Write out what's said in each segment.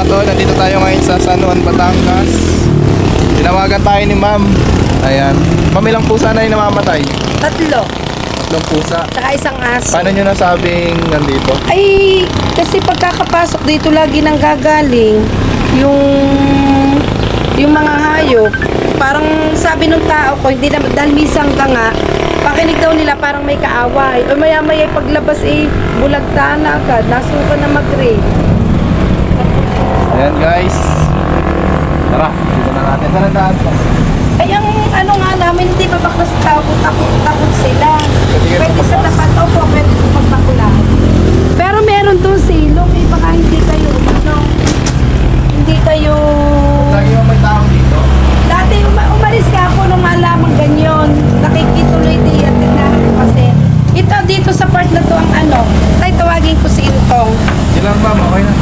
tol, nandito tayo ngayon sa San Juan, Batangas. Tinawagan tayo ni ma'am. Ayan. Ma'am, ilang pusa na yung namamatay? 3. 3 pusa. Saka isang aso. Paano nyo nasabing nandito? Ay, kasi pagkakapasok dito lagi nang gagaling yung mga hayop. Parang sabi ng tao ko, hindi na, dahil misang ka nga, pakinig daw nila parang may kaaway. O maya-maya paglabas bulagta na agad, nasuka na mag-raid. Ayan guys. Tara, dito na natin. Saan ang daan pa? Ay, ang ano nga namin, hindi mabaklas takot sila. Pwede sa tapat, opo, pwede sa pagbakulaan. Pero meron doon silong, baka hindi kayo, hindi kayo... Lagi mo may tao dito? Dati umalis ka ako nung malamang ganyan. Nakikituloy di at tignan ko kasi. Ito dito sa part na to ang tay tawagin ko si Intong. Ilang ma'am, okay na.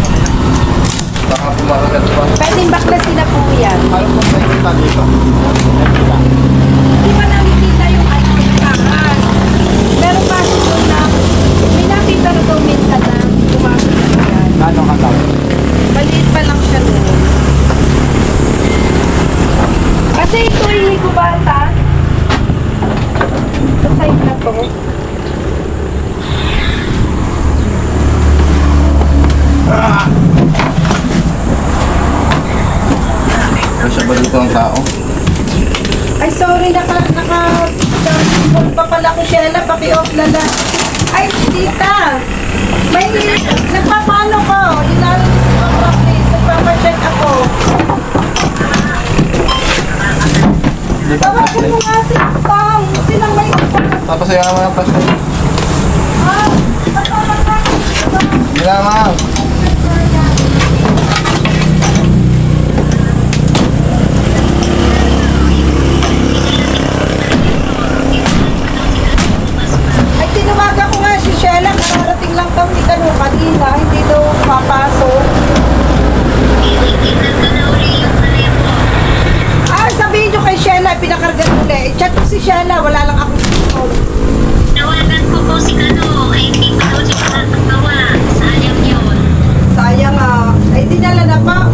Baka pumakagat pa. Pwedeng baklasin na po yan. Paano po tayo kita dito? Hindi pa namin kita yung tahan. Pero kasi doon na, may nakita na daw minsan na gumamit na yan. Ano ka daw? Maliit pa lang siya noon. Kasi ito yung kubata. Sa side na to. Kasya ba dito ang tao? Ay, sorry, pa pala ko Shella, paki-off na lang. Ay, tita, may nagpapano ko, inalis ko ako, please, nagpapacheck ako. Tawagan mo nga si Tong, silang may Tapos ayaw naman ang plastic. tawagan ka si Tong. Hindi na ma'am. Ay, tinawagan ko nga si Shella, kararating lang kami kanina, hindi daw papasok. Sabihin nyo kay Shella, pinakarga ulit. I-chat ko si Shella, wala lang akong phone. Tawagan ko po si Kano, ay hindi pa daw siya nakakagawa. Sayang yun. Sayang ay dinala na pa.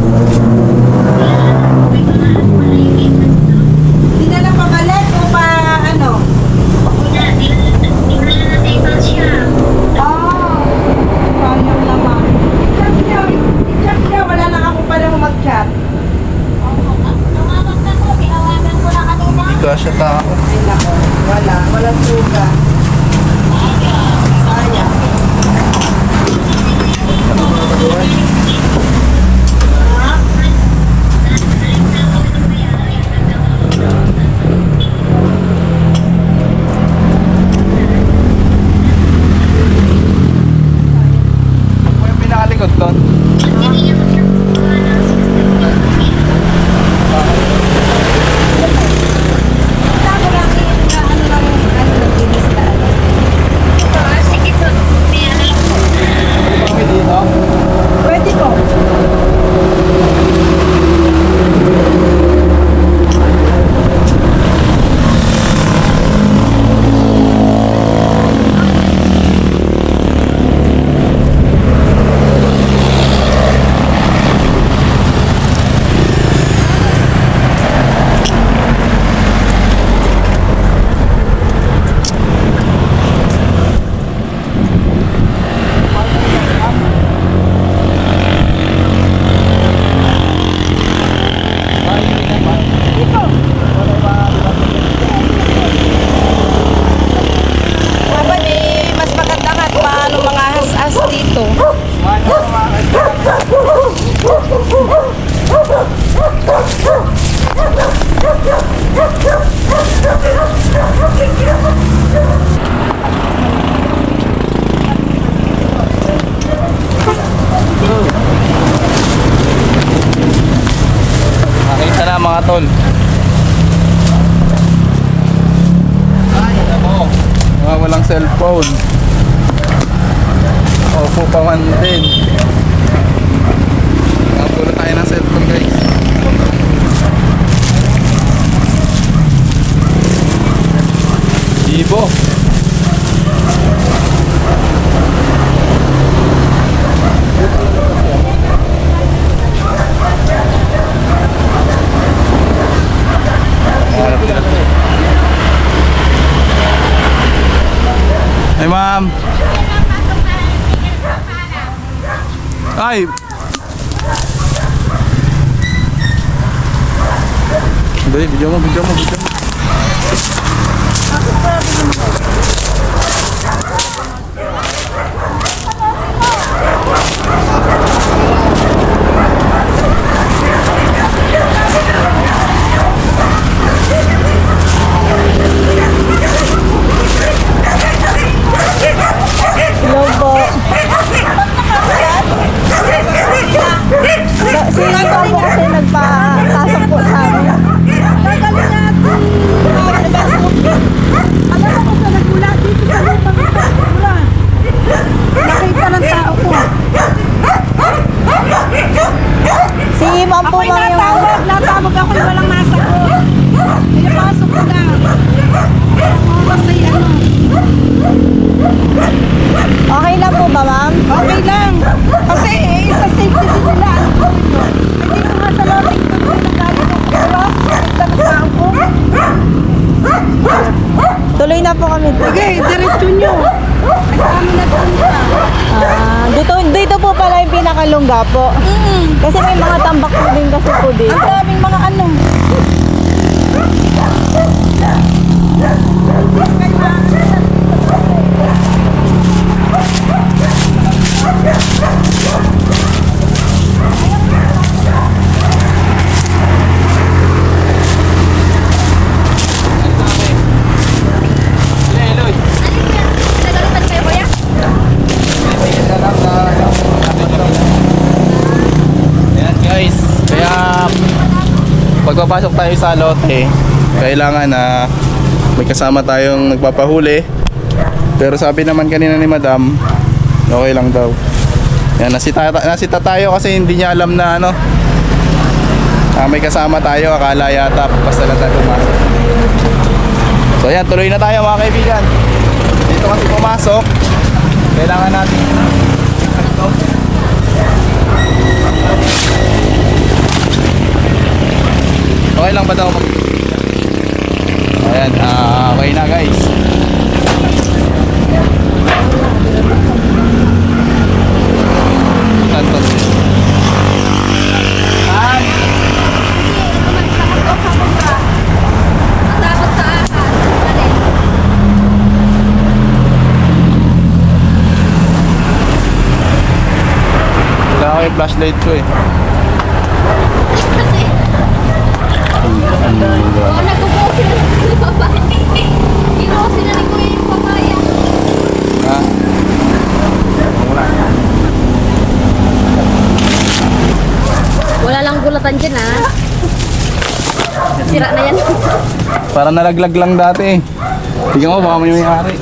Dinala pa balik o pa ano? Dinala na dito siya. Sayang naman. I-chat niya, wala lang ako pa lang mag-chat. Tawagan ka po, tinawagan ko na kanina. Hindi kasya tao. Ay nako, walang suga. Sayang. Ako yung pinakalikod doon. Sabi lang naglinis na Sige po, may alam po. Kami dito. Pwede po. Dapat mas maganda nga paano mga has-as dito. Nakita na mga tol. Ay, ako. Walang cellphone. Opo pa man din. Nakapulo tayo ng cellphone guys. Ibo. Ay! Dali, video mo. Hello po. Sino po kasi nagpapasok po sa amin? Gagaling natin. Alam mo kung saan nagmula dito sa lupang nagmula. Nakita ng tao ko. Si Ma'am po Ako'y ma'am yung... natawag ako yung walang masagot. Pinapasok ko na. Kasi ano, Okay lang po ba ma'am? okay lang. Kasi sa safety din nila. Hindi ko nga sa lobby ko nagalit ako. Pero, nakita ng tao ko. Tuloy na po kami. Sige, diretso nyo. Ay, kami na doon ka. Dito po pala yung pinakalungga po. Kasi may mga tambak po din kasi po Ang dito. daming mga ano. Ayan guys, kaya pagpapasok tayo sa lote, kailangan na may kasama tayong nagpapahuli. Pero sabi naman kanina ni Madam, okay lang daw. Yan, nasita tayo kasi hindi niya alam na ano, may kasama tayo, akala yata basta lang tayo pumasok. So ayan, tuloy na tayo mga kaibigan. Dito kasi pumasok, kailangan natin okay lang ba daw mag... Ayan, okay na guys. Tantos. Takot sa akin. Wala ako yung flashlight ko eh. Nagkukusin na ng babae. Inuusin na ni Kuya yung papaya. Ha? Wala. Wala lang gulatan dyan ha. Sira na yan. Para nalaglag lang dati eh. Tingnan mo, baka may ari.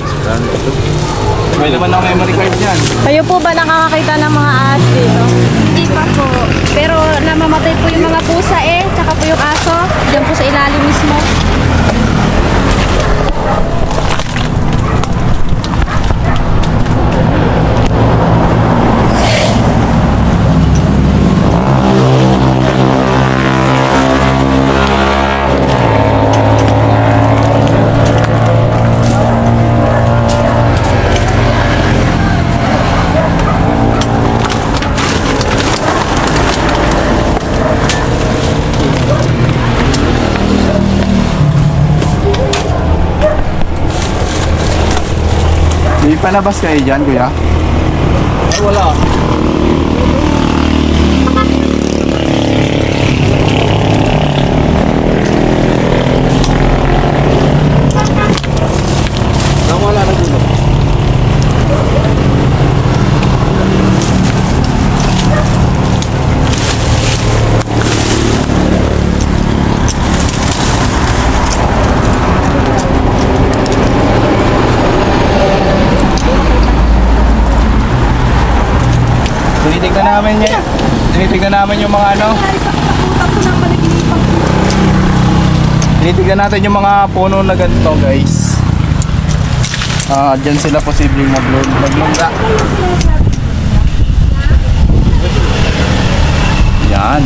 May naman ako memory card dyan. Kayo po ba nakakakita ng mga ahas dito? Hindi pa po. Pero namamatay po yung mga pusa tsaka po yung aso. Diyan po sa ilalim mismo. May palabas kayo dyan, kuya? Ay, wala. Wala na dito. Tinitignan namin yung mga ano. Tinitignan natin yung mga puno na ganito, guys. Diyan sila posibleng maglungga. Yan.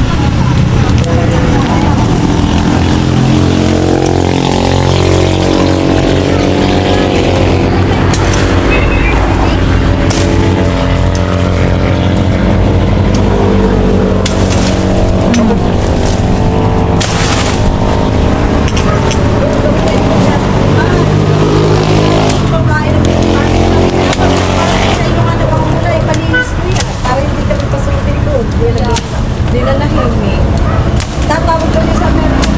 Hindi na nahimik. Tatawag kami sa meron.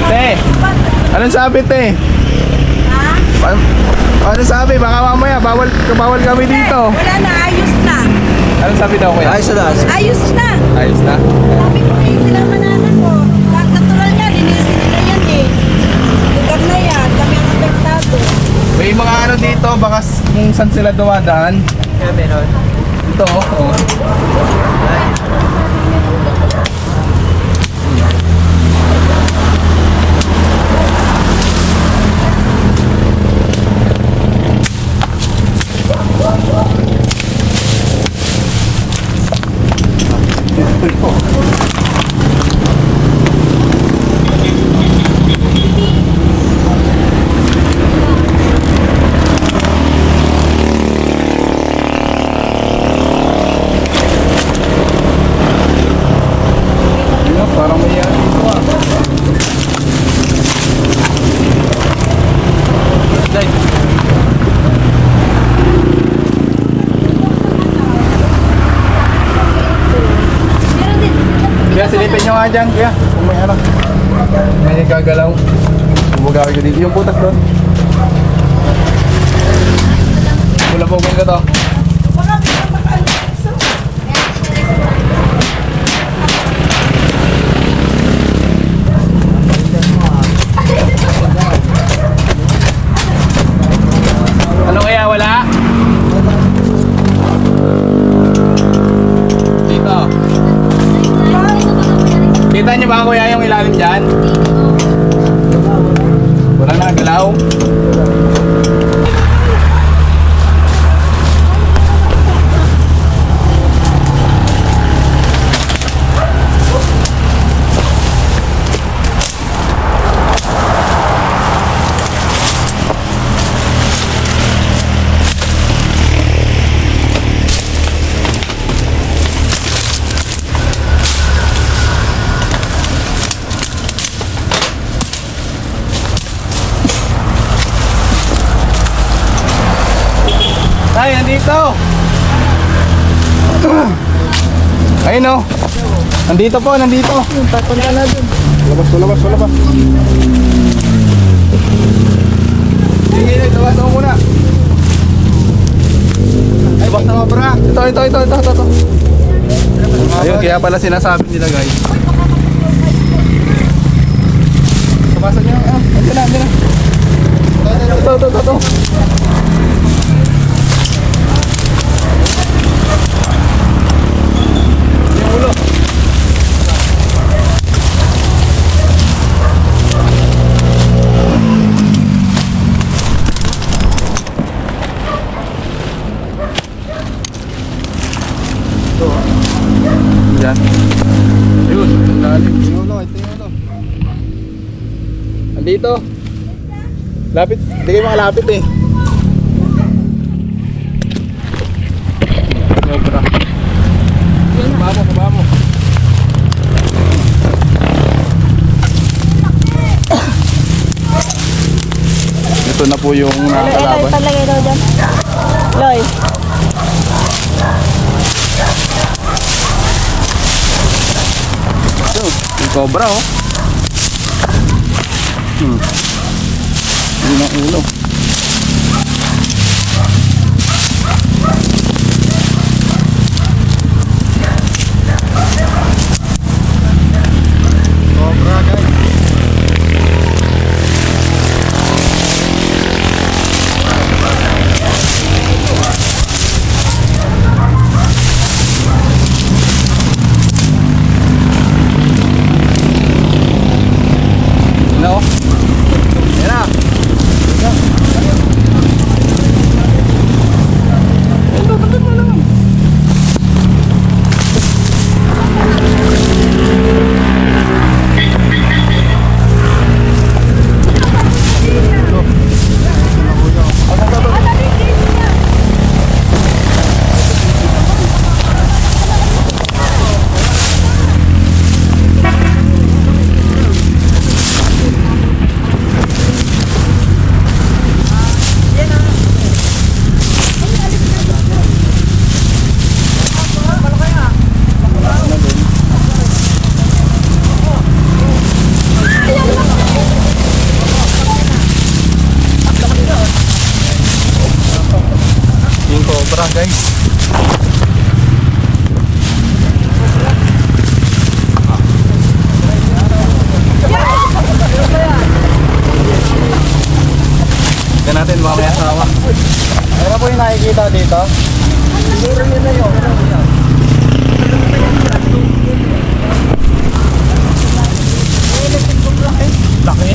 Te, anong sabi, te? Ha? Anong sabi? Baka mamaya, bawal kami dito. Wala na, ayos na. Anong sabi daw, kuya? Ayos na. Ayos na? Sabi ko eh, sila mananan ko. Natural nga, linisin nila yan eh. Lugar na yan, kami ang apektado. May mga ano dito, baka kung saan sila dumadaan. Kaya meron. Ito, oh. Ayun, parang may yan dito ah. Meron din. Kaya silipin nyo nga dyan, kuya. Kung may ano. May nagkagalaw. Bumagawin ko dito. Yung putas doon. Pulapugin ko to. Baka may makaano. Ano kaya wala? Dito. Kita nyo ba kuya yung ilalim dyan? Wala nakagalaw. Ay, nandito! Ayun o! Nandito po, nandito! Papunta na dun. Labas. Sige, labas ako muna. Ay, basta nga bra. Ito. Ayun, kaya pala sinasabi nila guys. Tumasan nyo. Andiyan na. Ito. Yung ulo. Yan. Ayun, ang lalim. Ito yung ulo. Andito. Lapit. Hindi kayo makalapit eh. Sobra. Baba mo. Ito na po yung Eloy, nakakalaban. palagay daw dyan. Loy. Ito, yung cobra oh. Yun ang ulo. Cobra guys. No. Yan na. Tara guys. Tignan natin baka may asawa. Ano po yung nakikita dito? Laki.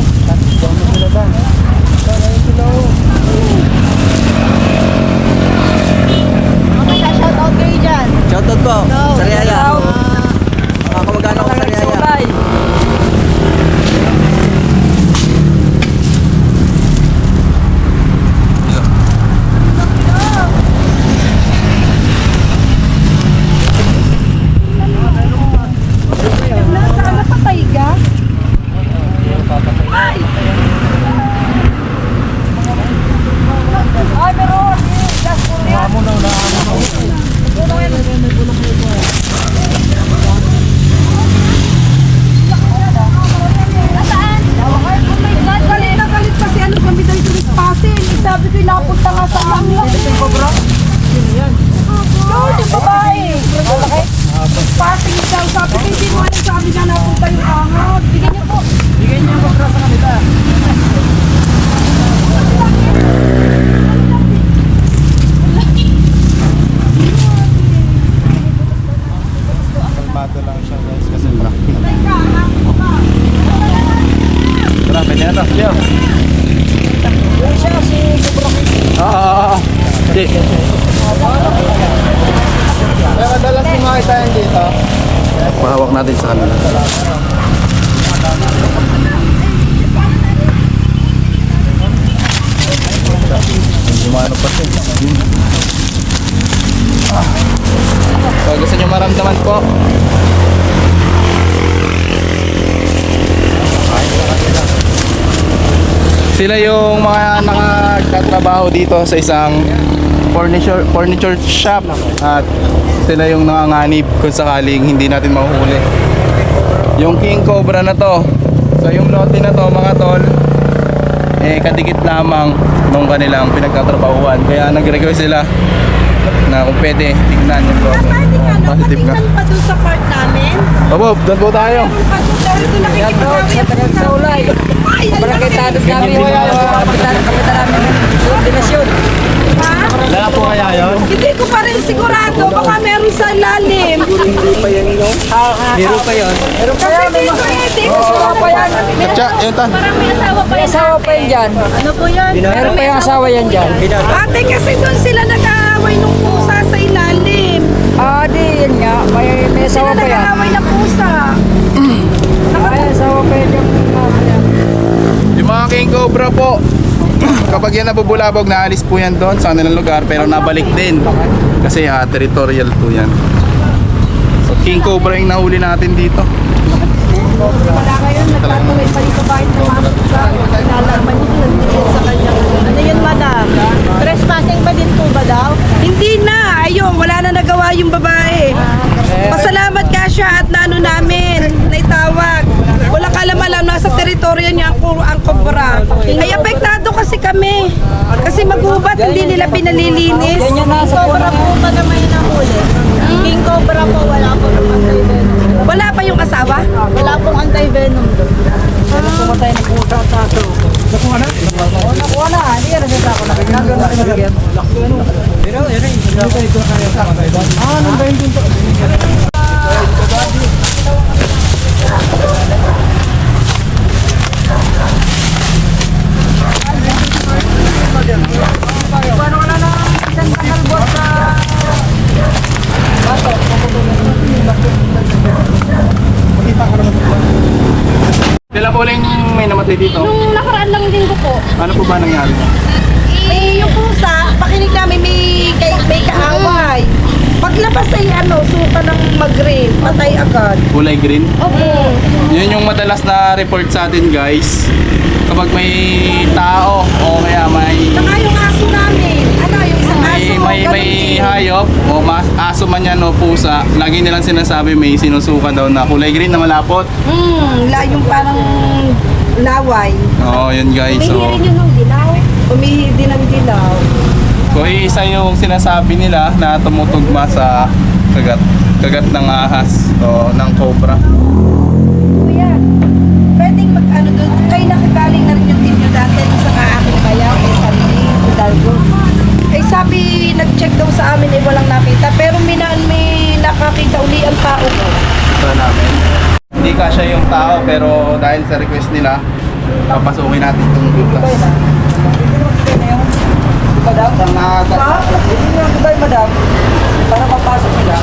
Mamaya, shoutout kayo dyan. Shoutout po. No, Sariaya. shoutout. Mga kamag-anak ko Sariaya. Sana patay ka? Ay! Ay, meron! Gas po yan! Nasaan? Oh my God! Galit na galit kasi ano kami dahil tumispasin. Sabi ko napunta nga sa amin. Yun, yung babae. Passing daw. Sabi ko hindi mo alam. Sabi nga napunta yung ahot. Bigyan niyo po. Bigyan niyo po sa kanila. Kalmado lang siya guys kasi practice. Tara, pwede na to. Yo. Hindi. Kaya madalas yung makita yan dito. Pahawak natin sa kanila. Gumano pa siya. So, gusto nyo maramdaman po? Sila yung mga nakakatrabaho dito sa isang furniture shop at sila yung nanganganib kung sakaling hindi natin mahuhuli. Yung King Cobra na to, so yung lote na to mga tol, kadikit lamang nung kanilang pinagtatrabahuan. Kaya nag-request sila na kung pwede tignan yung lote. Positive ka. Pa doon sa part namin. Opo, doon po tayo. Pa doon daw ito nakikipagawin sa ulay. Barangay Tanod kami. Kapitan namin. Ordinasyon. Ha? Wala po kaya yun? Hindi ko pa rin sigurado. Baka meron sa lalim. Biro pa yun. Kasi dito hindi ko sila pa yan. Tsa, yun ta. Parang may asawa pa May yan. asawa pa yan dyan. Ano po yan? Meron pa yung asawa yan dyan. Ate, kasi doon sila nag-aaway ng pusa sa ilalim. Di yun nga. May Sila asawa pa yan. nag-aaway ng pusa. May asawa pa yan yung Yung mga King Cobra po, kapag yan nabubulabog, naalis po yan doon sa kanilang lugar pero nabalik din kasi territorial po yan. So King Cobra yung nahuli natin dito. Wala ngayon, nagtatuloy pa dito kahit na mga pusa. Nalaman nyo, nandito sa kanya. Ano yun, madam? Trespassing pa din po ba daw? Hindi na, ayun, wala na nagawa yung babae. Pasalamat ka siya at naano namin, naitawag. Wala kalam-alam, nasa teritoryo niya ang kobra. Ay, apektado kasi kami. Kasi magubat, hindi nila pinalilinis. King Cobra po ba naman yung nahuli? King Cobra po, wala po ng anti-venom. Wala pa yung asawa? Wala pong anti-venom doon. pumatay ng pusa sa aso. Nakuha na? Oo, nakuha na. Hindi yan, nagkita ko na. Nagkita na nilagyan. Pero, yun ay. Nandun dun to. Kailan po lang may namatay dito? Nung nakaraan lang din ko po. Ano po ba nangyari? Yung pusa, pakinig namin may kaaway. Paglabas ay suka ng mag-green, patay agad. Kulay green? Opo. Yun yung madalas na report sa atin guys. Kapag may tao o kaya may Saka yung aso namin, yung isang aso. may ganun din. hayop o aso man yan o pusa, lagi nilang sinasabi may sinusuka daw na kulay green na malapot. Yung parang laway. Oo, yun guys. So, Umihi rin yun ng dilaw. Umihi din ng dilaw. So isa yung sinasabi nila na tumutugma sa kagat ng ahas o ng cobra. Kuya, pwedeng mag-ano doon. Kayo nakagaling na rin yung team nyo dati sa kaaking bayaw, may sarili, Hidalgo. Eh sabi, nag-check daw sa amin eh walang nakita. Pero may nakakita uli ang tao ko. Ito namin. Hindi kasya yung tao pero dahil sa request nila, papasukin natin itong butas. Madam, hindi nga ba madam? Para mapasok nila.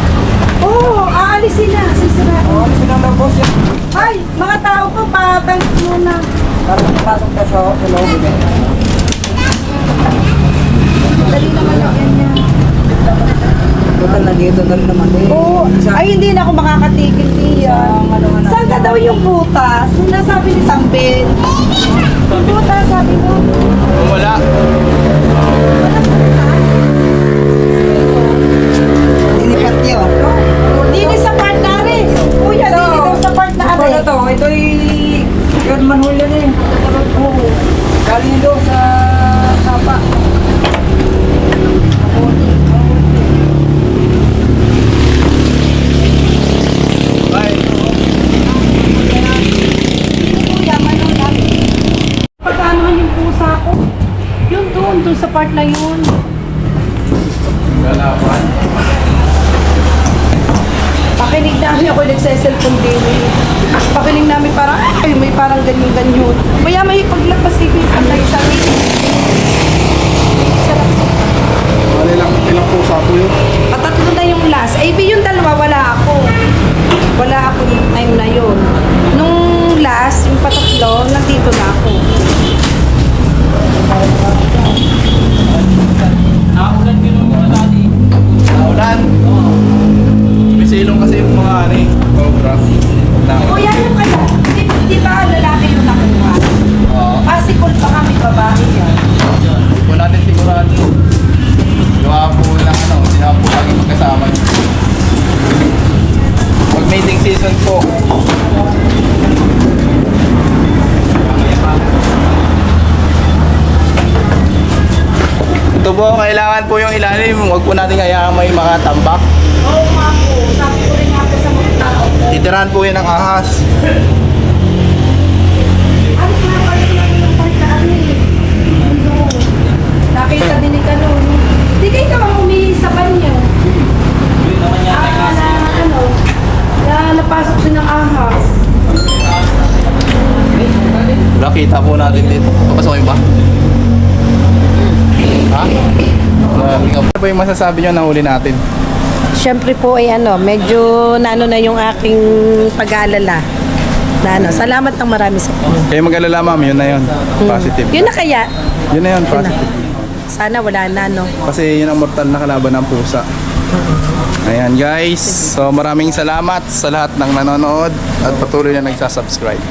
Oo, aalisin na. Sisira. Ano silang daw boss yan? Ay, mga tao ko, patang muna. Para mapasok ka sa loob. Dali naman lang yan yan. Total na dito na rin naman eh. Oo. Ay, hindi na ako makakatigil diyan. Saan ka daw yung butas? Sinasabi ni Tambel. Yung butas, sabi mo. Wala. Dinipat niyo. Dini sa part na rin. Kuya, dini daw sa part na Ano rin. to? Ito'y yun manhul yan eh. Oo. Galing doon sa sapa. Bye. Kuya, manood. Pagkaanuhan yung pusa ko. Yun doon sa part na yun. Galapan. Pakinig namin ako nagse-cellphone din. Pakinig namin parang, ay, may parang ganyan-ganyan. Maya may paglagpas kayo yung pantay siya. Sarap sa Wala ilang pusa po yun. patatlo na yung last. Ay, yung dalawa, wala ako. Wala ako yung time na yun. Nung last, yung patatlo, nandito na ako. Naulan. May silong kasi yung mga ano eh, cobra. Kuya, yung kaya, di ba lalaki yung nakuha? Oo. Possible pa kami babae yan. Hindi po natin sigurado. Gawa po lang ano, hindi naman po lagi magkasama. Pag mating season po. Ito po, kailangan po yung ilalim. Huwag po natin hayaan may mga tambak. Oo nga po, sabi ko rin ako sa mga tao ko. Titirahan po yun ng ahas. Ano nga pala yung pagkaan eh? Ano? Nakita din ni Kano. Di kayo ka mang umihi sa banyo. Na ano, na napasok siya ng ahas. Wala, kita po natin dito. Papasokin ba? Ha? Ano ba yung masasabi nyo na huli natin? Siyempre po ay ano, medyo nano na yung aking pag-aalala. Na ano, salamat ng marami sa Kayo mag-alala ma'am, yun na yun. Positive. Yun na kaya. Yun na yun, positive. Sana wala na, no? Kasi yun ang mortal na kalaban ng pusa. Ayan guys, so maraming salamat sa lahat ng nanonood at patuloy na nagsasubscribe.